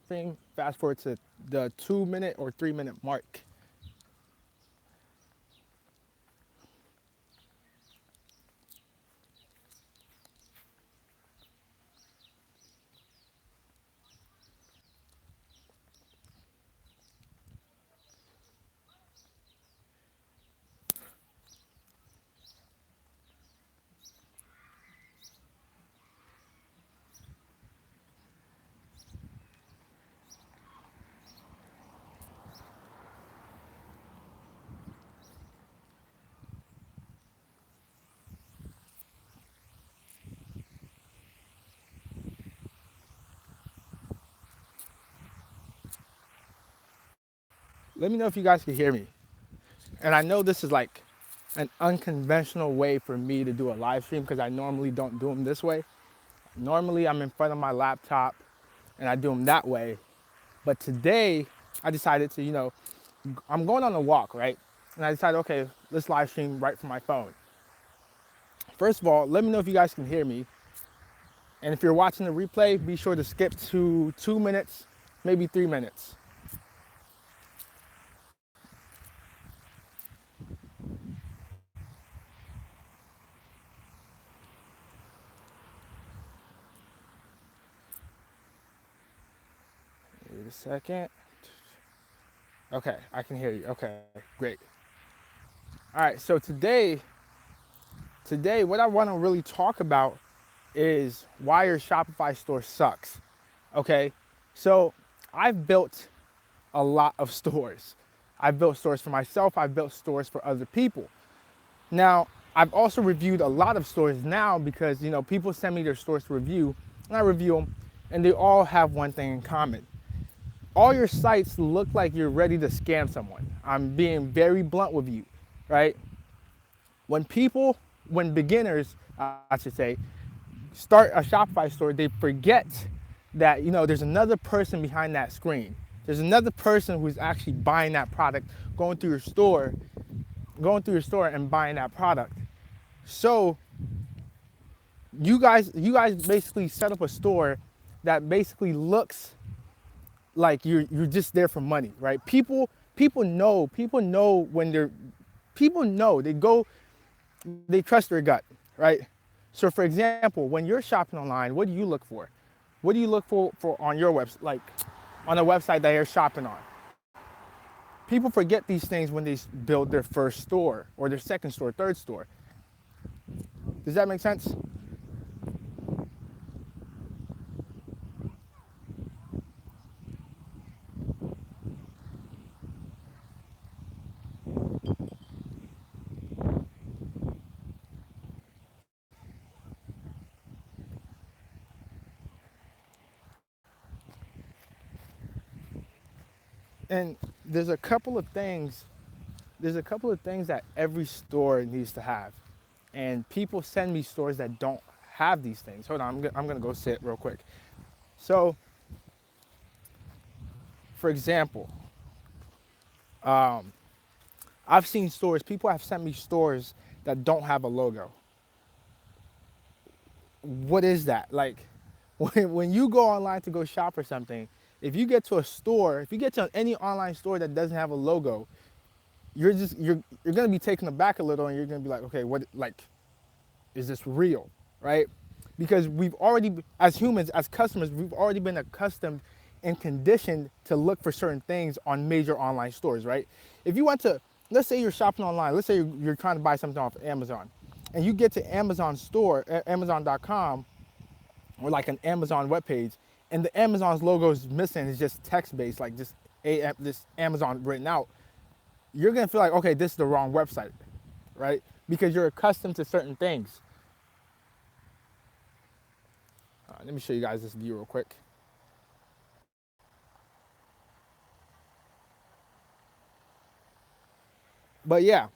stream, fast forward to the 2 minute or 3 minute mark. Let me know if you guys can hear me. And I know this is like an unconventional way for me to do a live stream because I normally don't do them this way. Normally I'm in front of my laptop and I do them that way. But today I decided to, I'm going on a walk, right? And I decided, okay, let's live stream right from my phone. First of all, let me know if you guys can hear me. And if you're watching the replay, be sure to skip to 2 minutes, maybe 3 minutes. Wait a second. Okay, I can hear you. Okay, great. All right, so today what I want to really talk about is why your Shopify store sucks. Okay, so I've built a lot of stores. I've built stores for myself, I've built stores for other people. Now, I've also reviewed a lot of stores now because, people send me their stores to review, and I review them, and they all have one thing in common. All your sites look like you're ready to scam someone. I'm being very blunt with you, right? When beginners, I should say, start a Shopify store, they forget that, there's another person behind that screen. There's another person who's actually buying that product, going through your store and buying that product. So you guys basically set up a store that basically looks like you're just there for money, right? People know when they're people know they trust their gut, right? So for example, when you're shopping online, what do you look for? What do you look for on your website, like on a website that you're shopping on? People forget these things when they build their first store or their second store, third store. Does that make sense? And there's a couple of things that every store needs to have. And people send me stores that don't have these things. Hold on, I'm gonna go sit real quick. So, for example, um, I've seen stores, people have sent me stores that don't have a logo. What is that? Like, when you go online to go shop or something, if you get to any online store that doesn't have a logo, you're gonna be taken aback a little, and you're gonna be like, okay, what, like, is this real, right? Because as humans, as customers, we've already been accustomed and conditioned to look for certain things on major online stores, right? If you went to, let's say you're shopping online, let's say you're trying to buy something off Amazon, and you get to Amazon store, Amazon.com, or like an Amazon webpage, and the Amazon's logo is missing, it's just text-based, like just this Amazon written out, you're gonna feel like, okay, this is the wrong website, right? Because you're accustomed to certain things. Let me show you guys this view real quick. But yeah,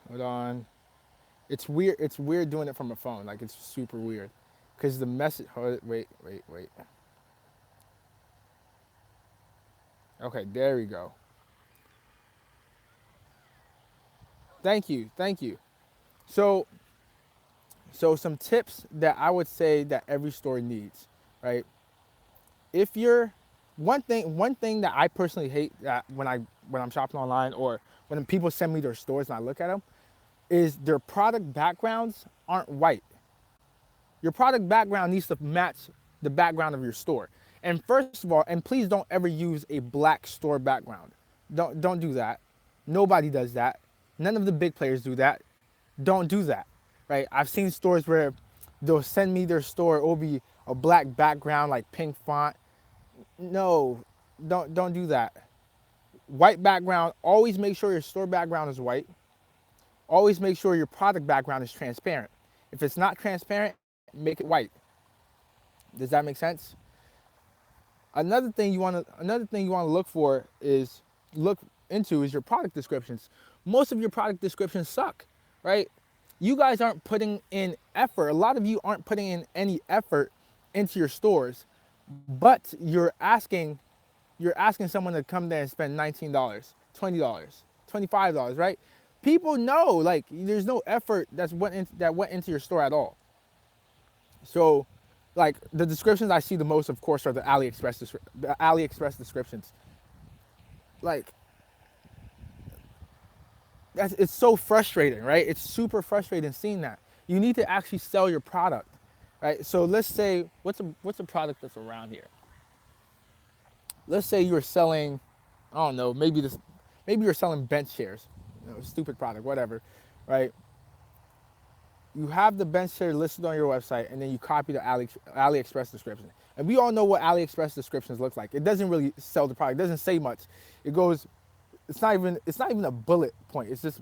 hold on. It's weird. It's weird doing it from a phone. Like, it's super weird, because the message. Wait. Okay, there we go. Thank you. So So some tips that I would say that every store needs, right? If you're one thing that I personally hate that when I'm shopping online or when people send me their stores and I look at them is their product backgrounds aren't white. Your product background needs to match the background of your store. And first of all, and please don't ever use a black store background. Don't do that. Nobody does that. None of the big players do that. Don't do that, right? I've seen stores where they'll send me their store. It will be a black background, like pink font. No, don't do that. White background. Always make sure your store background is white. Always make sure your product background is transparent. If it's not transparent, make it white. Does that make sense? Another thing you want to look into is your product descriptions. Most of your product descriptions suck, right? You guys aren't putting in effort. A lot of you aren't putting in any effort into your stores, but you're asking someone to come there and spend $19, $20, $25, right? People know like there's no effort that went into your store at all. So, like the descriptions I see the most, of course, are the AliExpress descriptions. Like, it's so frustrating, right? It's super frustrating seeing that. You need to actually sell your product, right? So let's say, what's a product that's around here? Let's say you're selling, I don't know, maybe you're selling bench chairs, stupid product, whatever, right? You have the bench chair listed on your website, and then you copy the AliExpress description. And we all know what AliExpress descriptions look like. It doesn't really sell the product. It doesn't say much. It goes, it's not even a bullet point. It's just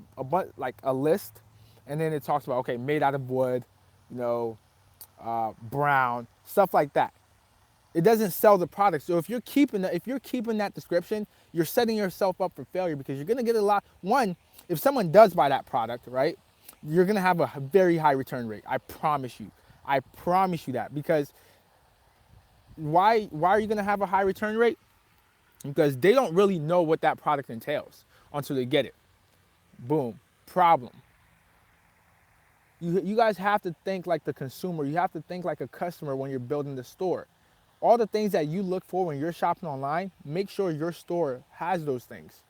like a list, and then it talks about, okay, made out of wood, brown, stuff like that. It doesn't sell the product. So if you're keeping that description, you're setting yourself up for failure because you're gonna get a lot. One, if someone does buy that product, right, you're gonna have a very high return rate. I promise you. I promise you that. Because why are you gonna have a high return rate? Because they don't really know what that product entails until they get it. Boom, problem. You guys have to think like the consumer. You have to think like a customer when you're building the store. All the things that you look for when you're shopping online, make sure your store has those things.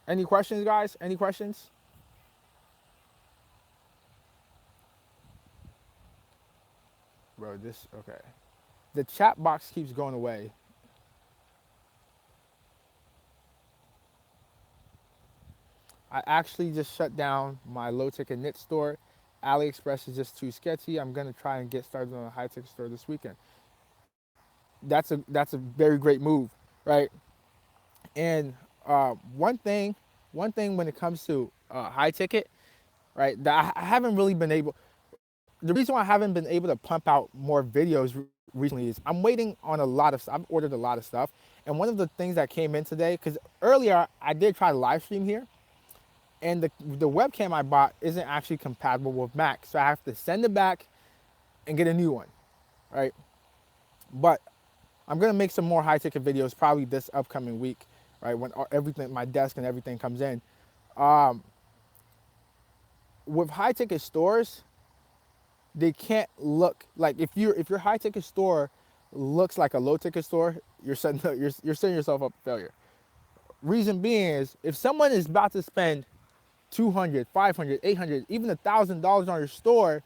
Any questions, guys? Any questions? Bro, okay. The chat box keeps going away. I actually just shut down my low ticket knit store. AliExpress is just too sketchy. I'm gonna try and get started on a high ticket store this weekend. That's a very great move, right? And one thing when it comes to high ticket, right? That I haven't really been able. The reason why I haven't been able to pump out more videos recently is I'm waiting on a lot of stuff. I've ordered a lot of stuff, and one of the things that came in today, because earlier I did try to live stream here, and the webcam I bought isn't actually compatible with Mac, so I have to send it back and get a new one, right? But I'm gonna make some more high ticket videos probably this upcoming week, right? When everything, my desk and everything comes in. With high ticket stores, they can't look like if your high ticket store looks like a low ticket store, you're setting yourself up for failure. Reason being is if someone is about to spend $200, $500, $800, even $1,000 on your store,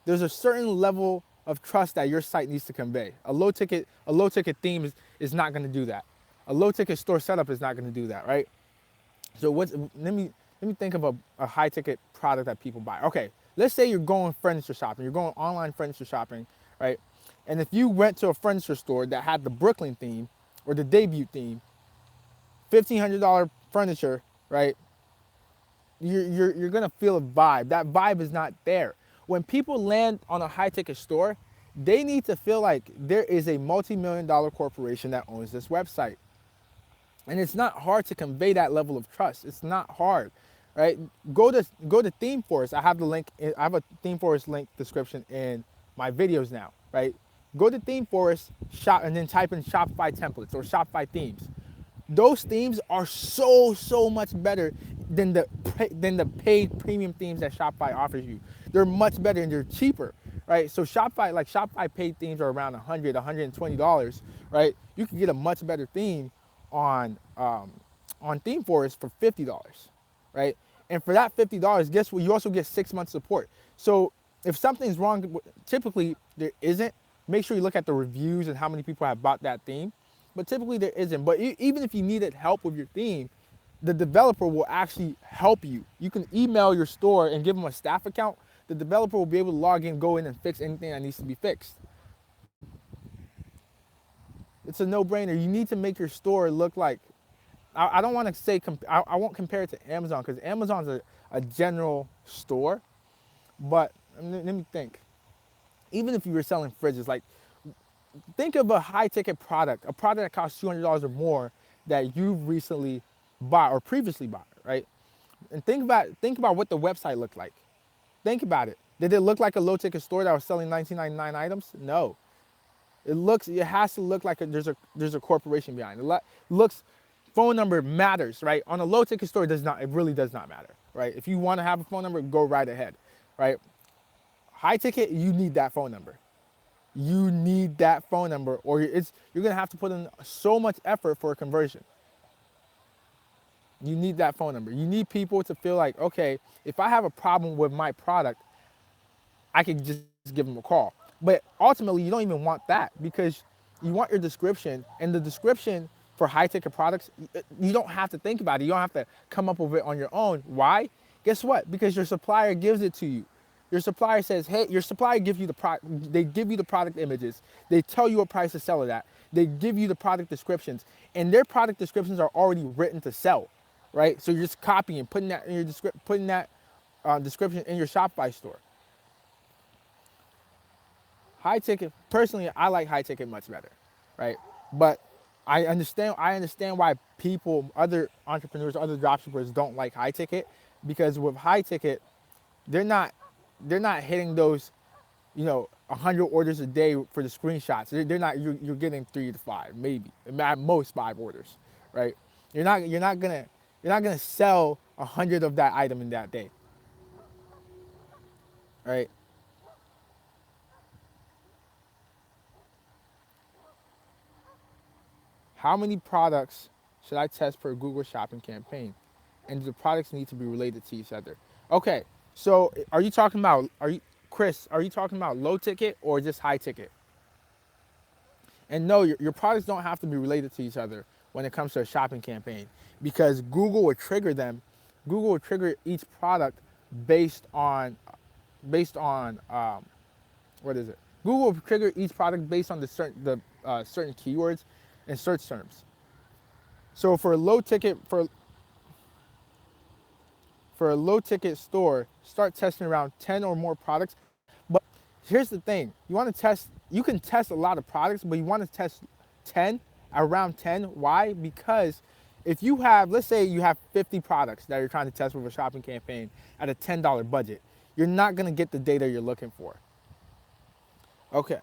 there's a certain level of trust that your site needs to convey. A low ticket theme is not going to do that. A low ticket store setup is not going to do that, right? So let me think of a high ticket product that people buy. Okay, let's say you're going furniture shopping. You're going online furniture shopping, right? And if you went to a furniture store that had the Brooklyn theme or the debut theme, $1,500 furniture, right? You're gonna feel a vibe. That vibe is not there. When people land on a high ticket store, they need to feel like there is a multi-million-dollar corporation that owns this website. And it's not hard to convey that level of trust. It's not hard, right? Go to ThemeForest. I have a ThemeForest link description in my videos now, right? Go to Theme Forest, shop, and then type in Shopify templates or Shopify themes. Those themes are so much better than the paid premium themes that Shopify offers you. They're much better and they're cheaper, right? So Shopify paid themes are around $100, $120, right? You can get a much better theme on Theme Forest for $50, right? And for that $50, guess what? You also get 6 months support. So if something's wrong, typically there isn't. Make sure you look at the reviews and how many people have bought that theme. But typically there isn't. But even if you needed help with your theme, the developer will actually help you. You can email your store and give them a staff account. The developer will be able to log in, go in, and fix anything that needs to be fixed. It's a no-brainer. You need to make your store look like, I don't want to say, I won't compare it to Amazon because Amazon's a general store. But let me think. Even if you were selling fridges, like think of a high-ticket product, a product that costs $200 or more that you've recently bought or previously bought, right? And think about what the website looked like. Think about it. Did it look like a low-ticket store that was selling $19.99 items? No. It has to look like there's a corporation behind it. Looks, phone number matters, right? On a low-ticket store, it really does not matter, right? If you want to have a phone number, go right ahead, right? High-ticket, you need that phone number. You need that phone number, or you're gonna have to put in so much effort for a conversion. You need that phone number. You need people to feel like, okay, if I have a problem with my product, I can just give them a call. But ultimately, you don't even want that because you want your description, and the description for high-ticket products, you don't have to think about it. You don't have to come up with it on your own. Why? Guess what? Because your supplier gives it to you. Your supplier says, hey, your supplier gives you the product, they give you the product images, they tell you what price to sell it at, they give you the product descriptions, and their product descriptions are already written to sell, right? So you're just copying, putting that in your description in your Shopify store. High ticket, personally, I like high ticket much better, right? But I understand why people, other entrepreneurs, other dropshippers don't like high ticket, because with high ticket, they're not hitting those, 100 orders a day for the screenshots. They're not. You're getting 3 to 5, maybe at most 5 orders, right? You're not gonna sell 100 of that item in that day, right? How many products should I test per Google Shopping campaign? And do the products need to be related to each other? Okay, so Chris, are you talking about low ticket or just high ticket? And no, your products don't have to be related to each other when it comes to a shopping campaign, because Google will trigger them. Google will trigger each product based on what is it? Google will trigger each product based on the certain keywords and search terms. So for a low ticket store, start testing around 10 or more products. But here's the thing: you can test a lot of products, but you want to test around 10. Why? Because if you have, let's say you have 50 products that you're trying to test with a shopping campaign at a $10 budget, you're not gonna get the data you're looking for. Okay,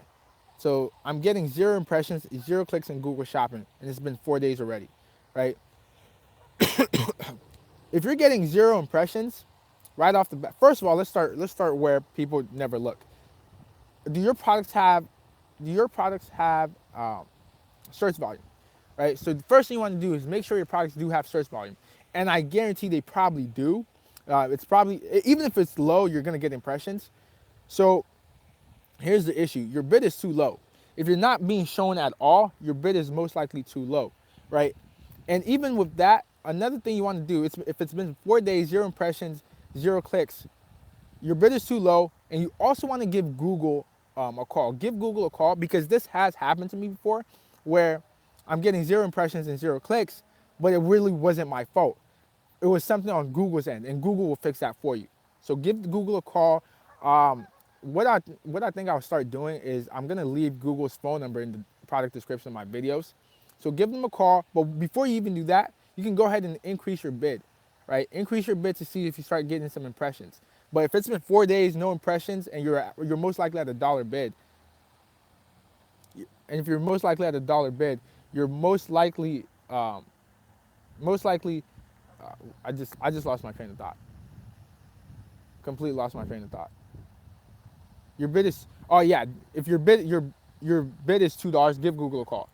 so I'm getting 0 impressions, 0 clicks in Google Shopping, and it's been 4 days already, right? If you're getting 0 impressions right off the bat, first of all, let's start where people never look. Do your products have search volume, right? So the first thing you want to do is make sure your products do have search volume, and I guarantee they probably do. It's probably, even if it's low, you're gonna get impressions. So here's the issue: your bid is too low. If you're not being shown at all, your bid is most likely too low, right? And even with that, another thing you want to do is, if it's been 4 days, 0 impressions, 0 clicks, your bid is too low, and you also want to give Google a call. Give Google a call, because this has happened to me before, where I'm getting 0 impressions and 0 clicks, but it really wasn't my fault. It was something on Google's end, and Google will fix that for you. So give Google a call. What I think I'll start doing is I'm gonna leave Google's phone number in the product description of my videos. So give them a call, but before you even do that, you can go ahead and increase your bid, right? Increase your bid to see if you start getting some impressions. But if it's been 4 days, no impressions, and you're most likely at $1 bid, and if you're most likely at a dollar bid, you're most likely. I just lost my train of thought. Completely lost my train of thought. Your bid is, oh yeah, if your bid is $2, give Google a call.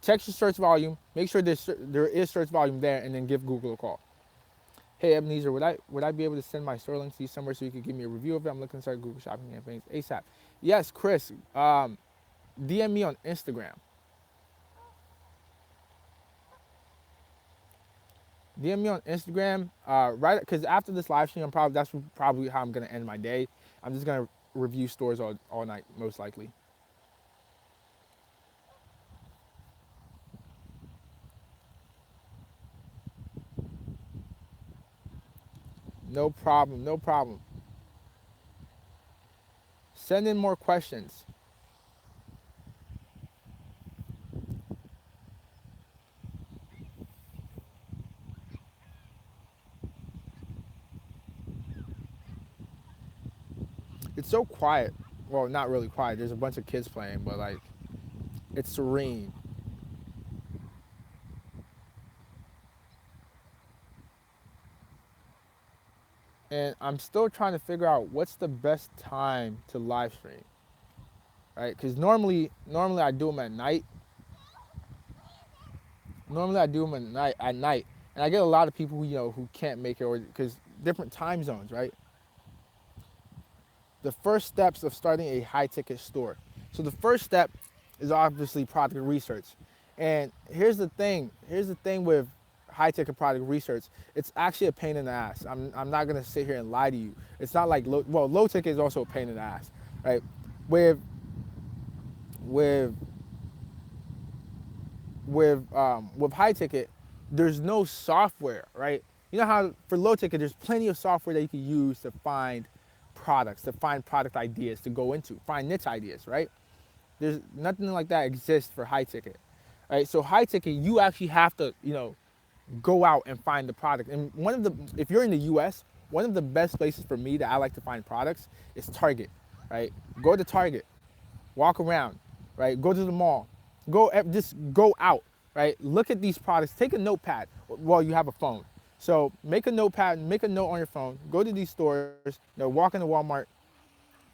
Check your search volume. Make sure there is search volume there, and then give Google a call. Hey Ebenezer, would I be able to send my store links to you somewhere so you could give me a review of it? I'm looking to start Google Shopping campaigns ASAP. Yes, Chris. DM me on Instagram. DM me on Instagram. Right, because after this live stream, that's probably how I'm gonna end my day. I'm just gonna review stores all night, most likely. No problem. No problem. Send in more questions. It's so quiet. Well, not really quiet. There's a bunch of kids playing, but like, it's serene. And I'm still trying to figure out what's the best time to live stream, right? Because normally I do them at night. Normally I do them at night, and I get a lot of people who can't make it, or because different time zones, right? The first steps of starting a high ticket store. So the first step is obviously product research. And here's the thing with high ticket product research, it's actually a pain in the ass. I'm not gonna sit here and lie to you. It's not like low ticket is also a pain in the ass, right? With with with high ticket, there's no software, right? You know how for low ticket, there's plenty of software that you can use to find products, to find product ideas to go into, find niche ideas, right? There's nothing like that exists for high ticket, right? So high ticket, you actually have to, go out and find the product. And if you're in the U.S., one of the best places for me that I like to find products is Target, right? Go to Target, walk around, right? Go to the mall, just go out, right? Look at these products. Take a notepad while you have a phone. So make a notepad, make a note on your phone. Go to these stores, walk into Walmart,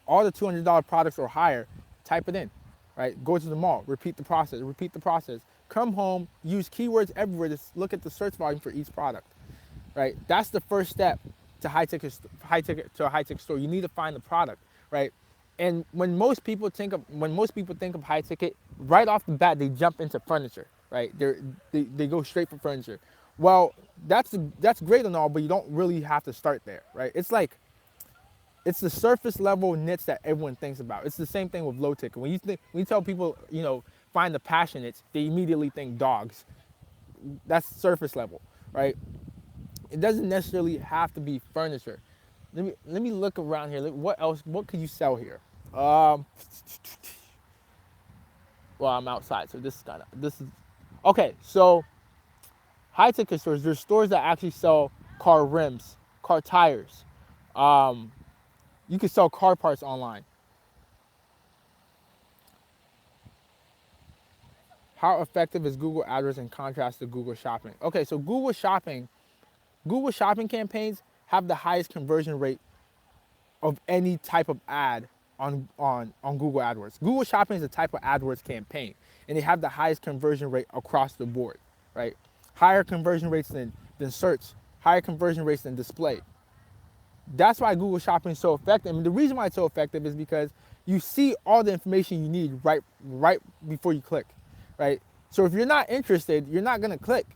all the $200 products or higher, type it in, right? Go to the mall, repeat the process, Come home, use keywords everywhere to look at the search volume for each product, right? That's the first step to a high ticket store. You need to find the product, right? And when most people think of high ticket, right off the bat they jump into furniture, right? They go straight for furniture. Well, that's great and all, but you don't really have to start there, right? It's the surface level niche that everyone thinks about. It's the same thing with low ticket. When you tell people, find the passionates, they immediately think dogs. That's surface level, right? It doesn't necessarily have to be furniture. Let me look around here. What else? What could you sell here? Well, I'm outside, so this is okay. So high ticket stores. There's stores that actually sell car rims, car tires. You can sell car parts online. How effective is Google AdWords in contrast to Google Shopping? Okay, so Google Shopping campaigns have the highest conversion rate of any type of ad on Google AdWords. Google Shopping is a type of AdWords campaign, and they have the highest conversion rate across the board, right? Higher conversion rates than search, higher conversion rates than display. That's why Google Shopping is so effective. I mean, the reason why it's so effective is because you see all the information you need right before you click, right? So if you're not interested, you're not gonna click.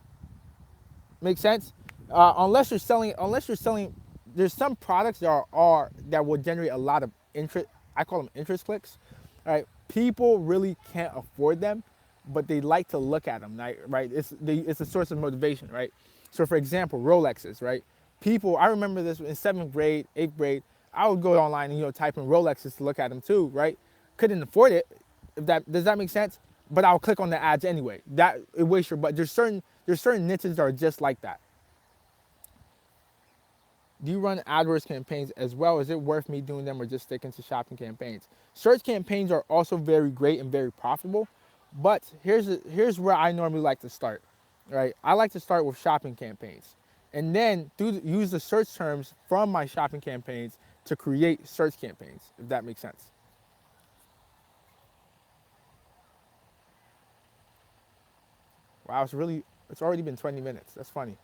Make sense? Unless you're selling, there's some products that will generate a lot of interest. I call them interest clicks, right? People really can't afford them, but they like to look at them, right? It's a source of motivation, right? So for example, Rolexes, right? I remember this in 7th grade, 8th grade, I would go online and, type in Rolexes to look at them too, right? Couldn't afford it. Does that make sense? But I'll click on the ads anyway. It wastes your butt. There's certain niches that are just like that. Do you run AdWords campaigns as well? Is it worth me doing them or just sticking to shopping campaigns? Search campaigns are also very great and very profitable, But here's where I normally like to start, right? I like to start with shopping campaigns, and then use the search terms from my shopping campaigns to create search campaigns, if that makes sense. Wow, it's already been 20 minutes. That's funny.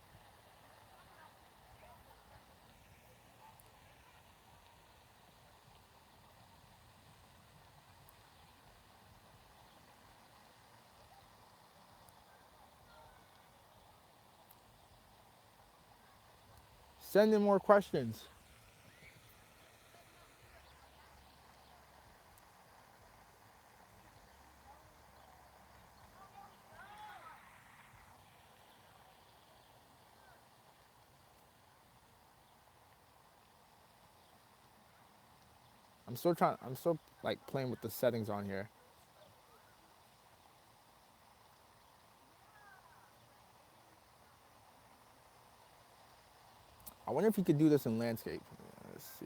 Send in more questions. I'm still like playing with the settings on here. I wonder if you could do this in landscape. Let's see.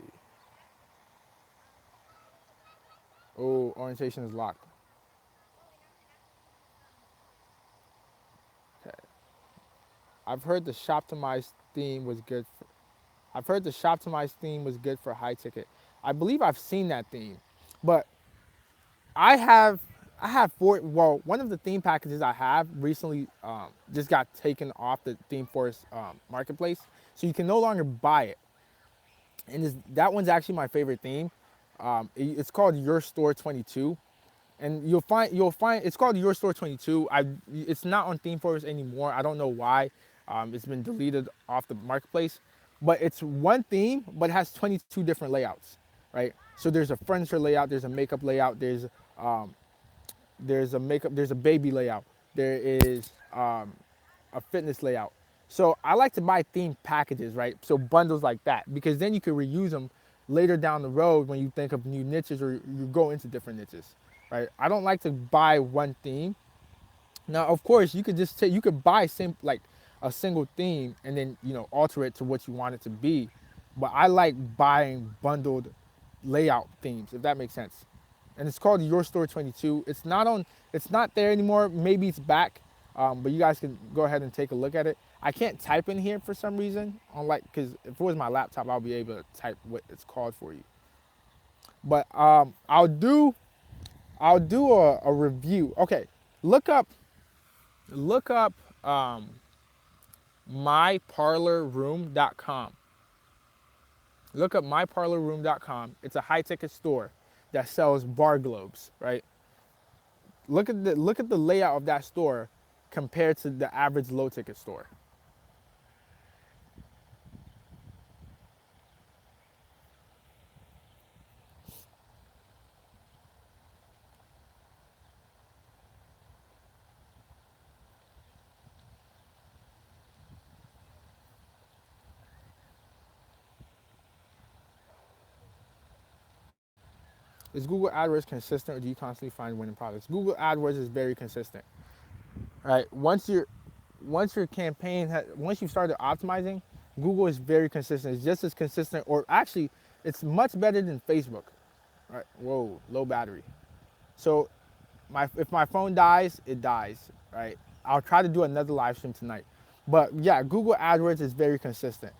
Oh, orientation is locked. Okay. I've heard the Shoptimize theme was good. I've heard the Shoptimize theme was good for high ticket. I believe I've seen that theme, but I have I have four. Well, one of the theme packages I have recently just got taken off the ThemeForest marketplace, so you can no longer buy it. And that one's actually my favorite theme. It's called Your Store 22, and you'll find it's called Your Store 22. It's not on ThemeForest anymore. I don't know why. It's been deleted off the marketplace, but it's one theme, but it has 22 different layouts, right? So there's a furniture layout, there's a makeup layout, um, there's a baby layout, there is a fitness layout. So I like to buy themed packages, right? So bundles like that, because then you can reuse them later down the road when you think of new niches or you go into different niches, right? I don't like to buy one theme. Now, of course, you could buy like a single theme and then alter it to what you want it to be. But I like buying bundled layout themes, if that makes sense. And it's called Your Store 22. It's not there anymore. Maybe it's back, but you guys can go ahead and take a look at it. I can't type in here for some reason, because if it was my laptop, I'll be able to type what it's called for you. But I'll do a review. Okay, look up look up myparlorroom.com. Look up myparlorroom.com. It's a high ticket store that sells bar globes, right? Look at the layout of that store compared to the average low ticket store. Is Google AdWords consistent, or do you constantly find winning products? Google AdWords is very consistent, right? Once you started optimizing, Google is very consistent. It's just as consistent, or actually, it's much better than Facebook. Right? Whoa, low battery. So, if my phone dies, it dies. Right? I'll try to do another live stream tonight. But yeah, Google AdWords is very consistent.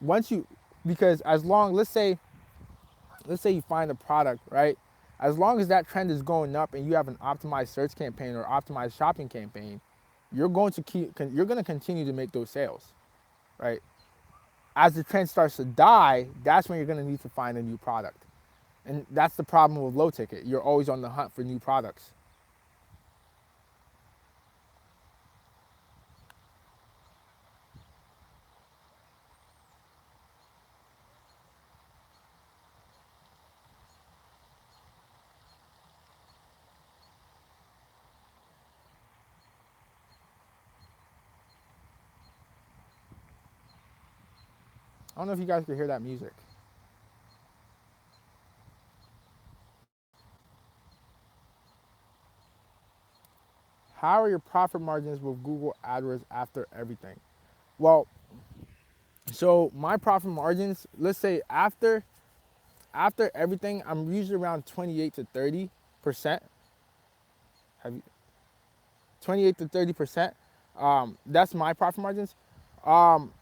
Once you, because as long, let's say you find a product, right? As long as that trend is going up and you have an optimized search campaign or optimized shopping campaign, you're going to continue to make those sales, right? As the trend starts to die, that's when you're going to need to find a new product. And that's the problem with low ticket. You're always on the hunt for new products. I don't know if you guys can hear that music. How are your profit margins with Google AdWords after everything? Well, so my profit margins, let's say after everything, I'm usually around 28 to 30%. Have you 28 to 30%? That's my profit margins. Um,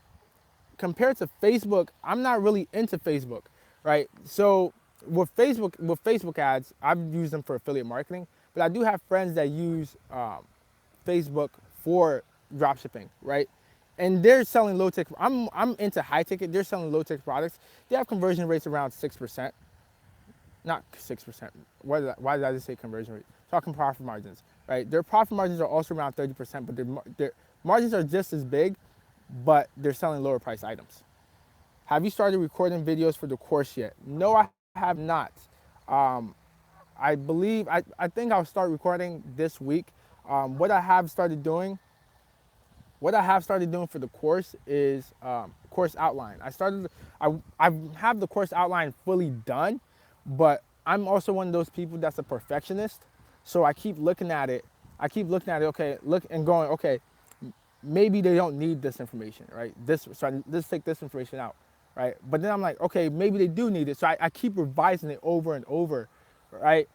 Compared to Facebook, I'm not really into Facebook, right? So with Facebook ads, I've used them for affiliate marketing, but I do have friends that use Facebook for dropshipping, right? And they're selling low ticket. I'm into high ticket. They're selling low ticket products. They have conversion rates around 6%, not 6%. Why did I just say conversion rate? Talking profit margins, right? Their profit margins are also around 30%, but their margins are just as big, but they're selling lower price items. Have you started recording videos for the course yet? No, I have not. Um, I think I'll start recording this week. What I have started doing what I have started doing for the course is course outline. I have the course outline fully done, but I'm also one of those people that's a perfectionist. So I keep looking at it. Okay, look and going, okay, maybe they don't need this information, right? Let's take this information out, right? But then I'm like, okay, maybe they do need it. So I keep revising it over and over, right?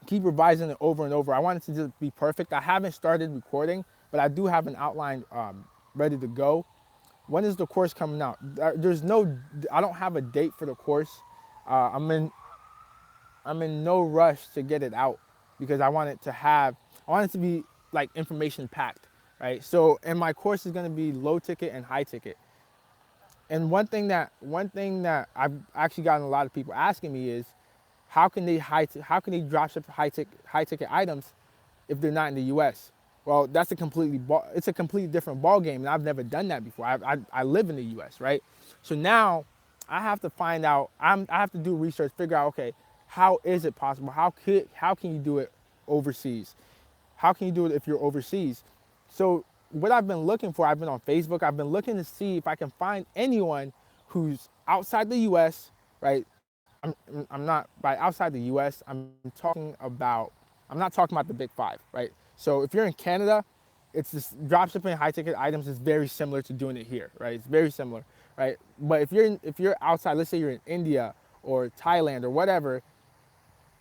Keep revising it over and over. I want it to just be perfect. I haven't started recording, but I do have an outline ready to go. When is the course coming out? I don't have a date for the course. Uh, I'm in, I'm in no rush to get it out because I want it to be like information packed, right? So, and my course is going to be low ticket and high ticket. And one thing that I've actually gotten a lot of people asking me is, how can they drop ship high ticket items if they're not in the U.S.? Well, it's a completely different ball game, and I've never done that before. I live in the U.S., right? So now I have to find out. I have to do research, figure out, okay, how is it possible? How can you do it overseas? How can you do it if you're overseas? So what I've been looking for, I've been on Facebook. I've been looking to see if I can find anyone who's outside the U.S., right? I'm not by outside the U.S. I'm not talking about the big five, right? So if you're in Canada, it's this dropshipping high ticket items is very similar to doing it here, right? It's very similar, right? But if you're outside, let's say you're in India or Thailand or whatever,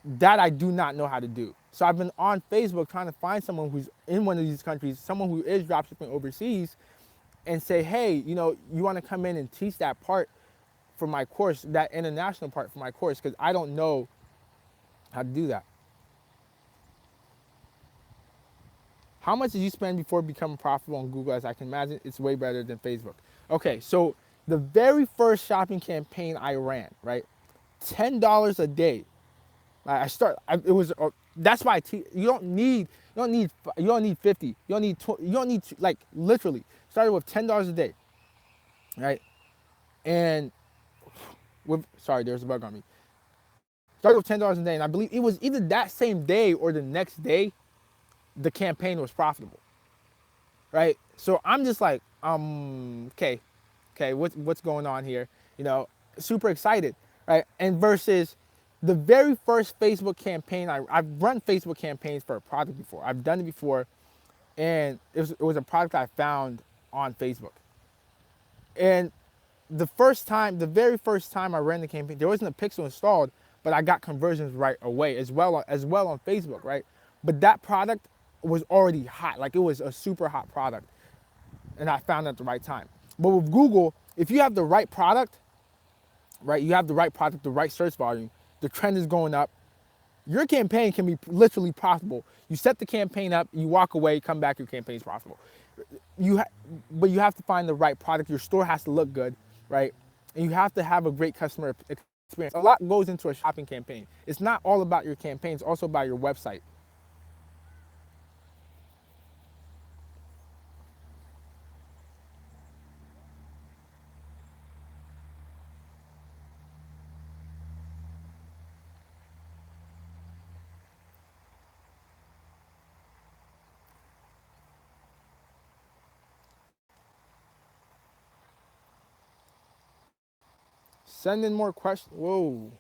that I do not know how to do. So I've been on Facebook trying to find someone who's in one of these countries, someone who is dropshipping overseas, and say, hey, you want to come in and teach that part for my course, that international part for my course, because I don't know how to do that. How much did you spend before becoming profitable on Google? As I can imagine, it's way better than Facebook. Okay, so the very first shopping campaign I ran, right, $10 a day. It was. That's why you don't need 50. You don't need like literally started with $10 a day, right? And sorry, there's a bug on me. Started with $10 a day, and I believe it was either that same day or the next day the campaign was profitable, right? So I'm just like, okay, what's going on here? Super excited, right? And versus the very first Facebook campaign, I've run Facebook campaigns for a product before. I've done it before, and it was a product I found on Facebook. And the very first time I ran the campaign, there wasn't a pixel installed, but I got conversions right away as well on Facebook, right? But that product was already hot, like it was a super hot product, and I found it at the right time. But with Google, if you have the right product, right, you have the right product, the right search volume, the trend is going up, your campaign can be literally profitable. You set the campaign up, you walk away, come back, your campaign's profitable. But you have to find the right product. Your store has to look good, right? And you have to have a great customer experience. A lot goes into a shopping campaign. It's not all about your campaign, it's also about your website. Send in more questions. Whoa.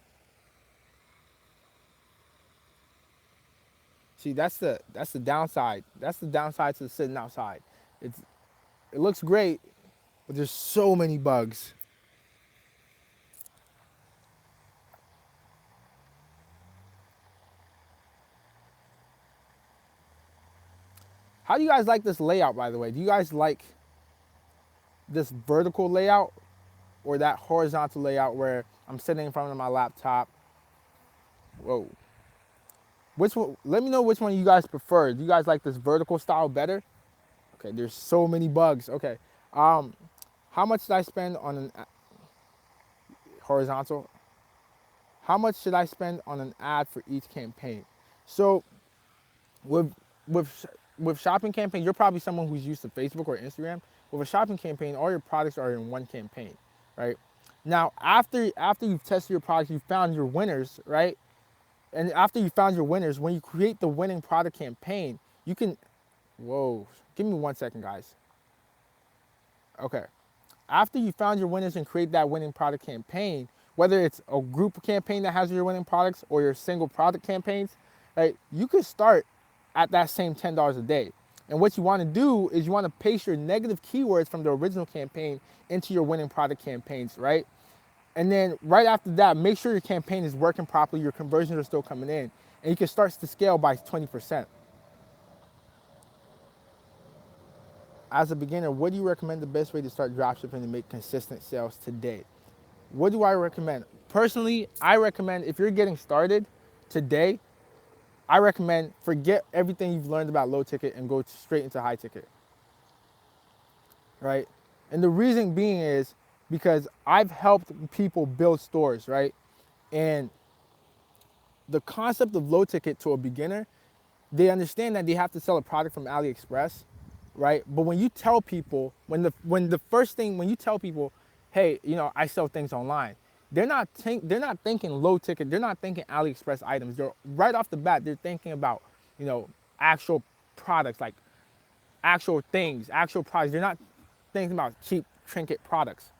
See, that's the downside. That's the downside to sitting outside. It looks great, but there's so many bugs. How do you guys like this layout, by the way? Do you guys like this vertical layout or that horizontal layout where I'm sitting in front of my laptop? Whoa. Which one? Let me know which one you guys prefer. Do you guys like this vertical style better? Okay, there's so many bugs. Okay. How much did I spend on an horizontal? How much should I spend on an ad for each campaign? So with with with shopping campaigns, you're probably someone who's used to Facebook or Instagram. With a shopping campaign, all your products are in one campaign, right? Now, after you've tested your products, you've found your winners, right? And after you found your winners, when you create the winning product campaign, you can, whoa, give me 1 second, guys. Okay. After you found your winners and create that winning product campaign, whether it's a group campaign that has your winning products or your single product campaigns, right, you could start at that same $10 a day. And what you want to do is you want to paste your negative keywords from the original campaign into your winning product campaigns, right? And then right after that, make sure your campaign is working properly, your conversions are still coming in, and you can start to scale by 20%. As a beginner, what do you recommend the best way to start dropshipping and make consistent sales today? What do I recommend? Personally, I recommend if you're getting started today, I recommend forget everything you've learned about low ticket and go straight into high ticket, right? And the reason being is because I've helped people build stores, right? And the concept of low ticket to a beginner, they understand that they have to sell a product from AliExpress, right? But when you tell people, when you tell people, hey, I sell things online, they're not thinking low ticket, they're not thinking AliExpress items. They're right off the bat, they're thinking about, actual products, like actual things, actual products. They're not thinking about cheap trinket products.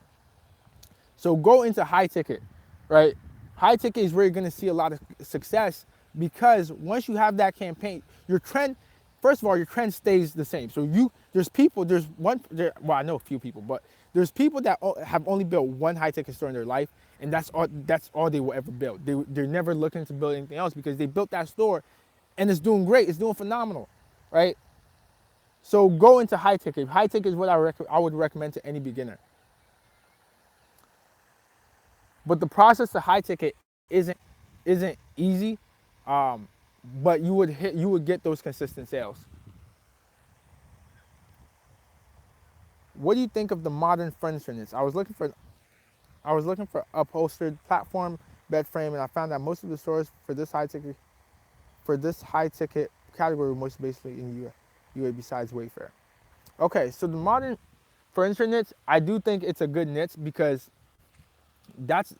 So go into high ticket, right? High ticket is where you're gonna see a lot of success because once you have that campaign, your trend, first of all, your trend stays the same. So well, I know a few people, but there's people that have only built one high ticket store in their life, and that's all they will ever build. They're never looking to build anything else because they built that store and it's doing great, it's doing phenomenal, right? So go into high ticket. High ticket is what I would recommend to any beginner. But the process to high ticket isn't easy, but you would get those consistent sales. What do you think of the modern furniture niche? I was looking for upholstered platform bed frame, and I found that most of the stores for this high ticket category were most basically in UA besides Wayfair. Okay, so the modern furniture niche, I do think it's a good niche because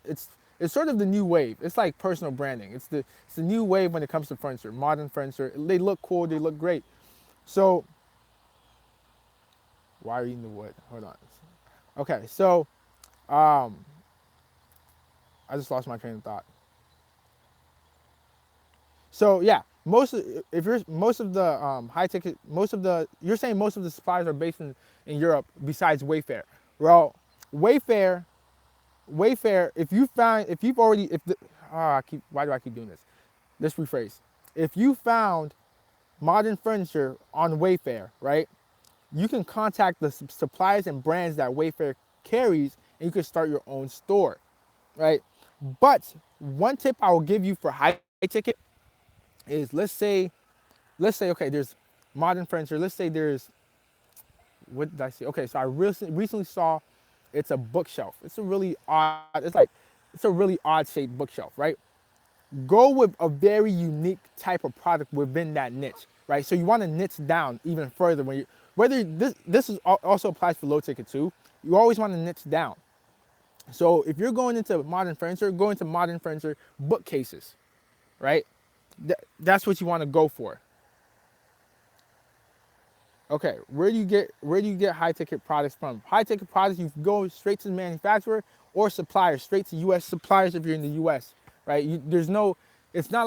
it's sort of the new wave. It's like personal branding. It's the new wave when it comes to furniture, modern furniture. They look cool, they look great. So why are you in the wood? Hold on. Okay, so I just lost my train of thought. So yeah, most of the high ticket, you're saying most of the suppliers are based in Europe besides Wayfair. Well, Why do I keep doing this? Let's rephrase. If you found modern furniture on Wayfair, right? You can contact the suppliers and brands that Wayfair carries, and you can start your own store, right? But one tip I will give you for high ticket is let's say okay, there's modern furniture. Let's say there's, what did I see? Okay, so I recently saw it's a bookshelf. It's a really odd shaped bookshelf, right? Go with a very unique type of product within that niche, right? So you want to niche down even further this also applies for low ticket too. You always want to niche down. So if you're going into modern furniture, go into modern furniture bookcases, right? That's what you want to go for. Okay, where do you get high ticket products from? High ticket products, you can go straight to the manufacturer or suppliers, straight to US suppliers if you're in the US, right? It's not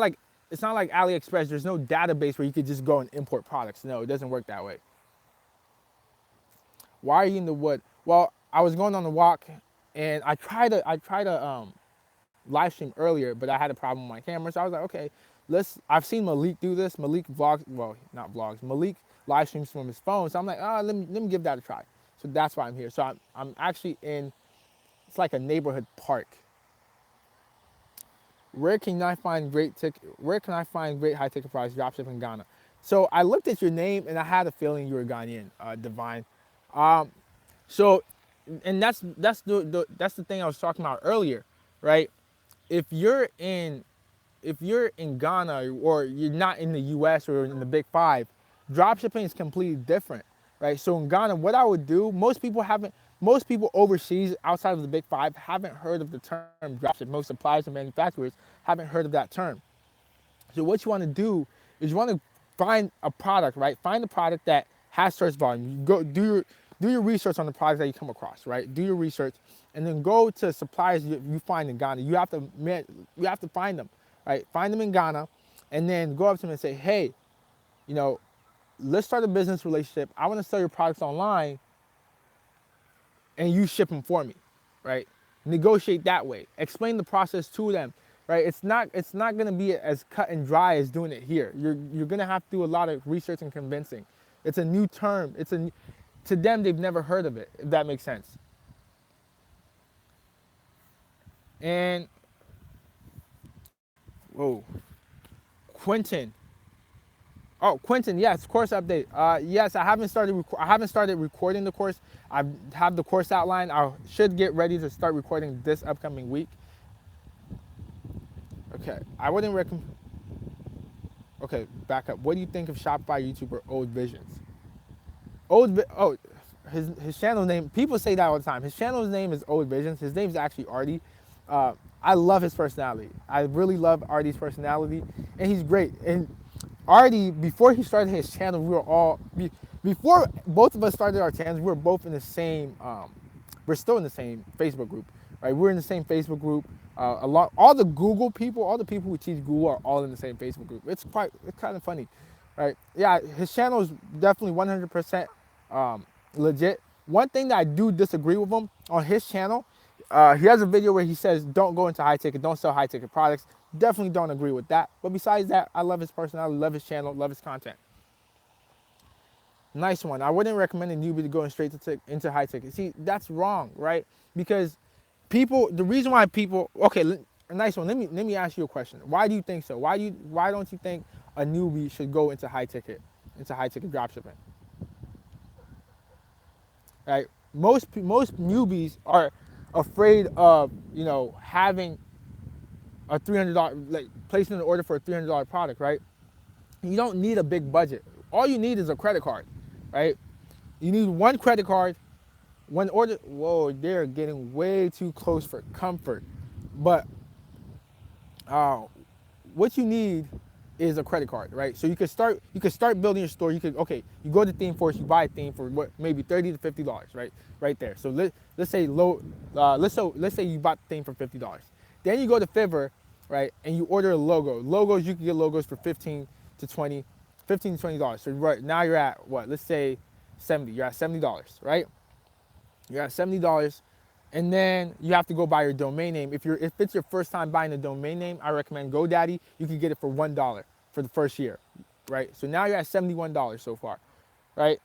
like AliExpress. There's no database where you could just go and import products. No, it doesn't work that way. Why are you in the wood? Well, I was going on a walk and I tried to live stream earlier, but I had a problem with my camera. So I was like, okay, I've seen Malik do this. Malik vlogs, well, not vlogs. Malik live streams from his phone. So I'm like, oh, let me give that a try. So that's why I'm here. So I'm actually in, it's like a neighborhood park. Where can I find great high ticket products dropshipping in Ghana? So I looked at your name and I had a feeling you were Ghanaian, Divine. Um, so, and that's the thing I was talking about earlier, right? If you're in Ghana or you're not in the US or in the big five, dropshipping is completely different, right? So in Ghana, what I would do, most people overseas outside of the big five haven't heard of the term dropship. Most suppliers and manufacturers haven't heard of that term. So what you want to do is you want to find a product, right? Find a product that has search volume. You go do your research on the products that you come across, right? Do your research, and then go to suppliers you find in Ghana. You have to find them, right? Find them in Ghana, and then go up to them and say, hey, you know, let's start a business relationship. I want to sell your products online, and you ship them for me, right? Negotiate that way. Explain the process to them, right? It's not going to be as cut and dry as doing it here. You're going to have to do a lot of research and convincing. It's a new term. To them, they've never heard of it, if that makes sense. And whoa, Quentin. Oh, Quentin, yes, course update. Yes, I haven't started recording the course. I have the course outline. I should get ready to start recording this upcoming week. Okay, I wouldn't recommend. Okay, back up. What do you think of Shopify YouTuber Old Visions? Oh, his channel name. People say that all the time. His channel's name is Old Visions. His name's actually Artie. I love his personality. I really love Artie's personality, and he's great. And Artie, before he started his channel, before both of us started our channels, we were both in the same, we're still in the same Facebook group, right? We're in the same Facebook group. All the people who teach Google are all in the same Facebook group. It's kind of funny, right? Yeah, his channel is definitely 100% legit. One thing that I do disagree with him on his channel, he has a video where he says, don't go into high ticket, don't sell high ticket products. Definitely don't agree with that. But besides that, I love his personality, love his channel, love his content. Nice one. I wouldn't recommend a newbie to go straight into high ticket. See, that's wrong, right? Because the reason why people, okay, nice one. Let me ask you a question. Why do you think so? Why don't you think a newbie should go into high ticket dropshipping? Right? Most newbies are afraid of, having a $300, like placing an order for a $300 product, right? You don't need a big budget. All you need is a credit card, right? You need one credit card, one order. Whoa, they're getting way too close for comfort. But what you need is a credit card, right? So you could start building your store. You go to ThemeForce, you buy a theme for what, maybe $30 to $50, right there. So let's say you bought the theme for $50. Then you go to Fiverr, right, and you order a logo. Logos, you can get logos for $15 to $20. So right now you're at what? Let's say 70. You're at $70, right? You're at $70, and then you have to go buy your domain name. If it's your first time buying a domain name, I recommend GoDaddy. You can get it for $1 for the first year, right? So now you're at $71 so far, right?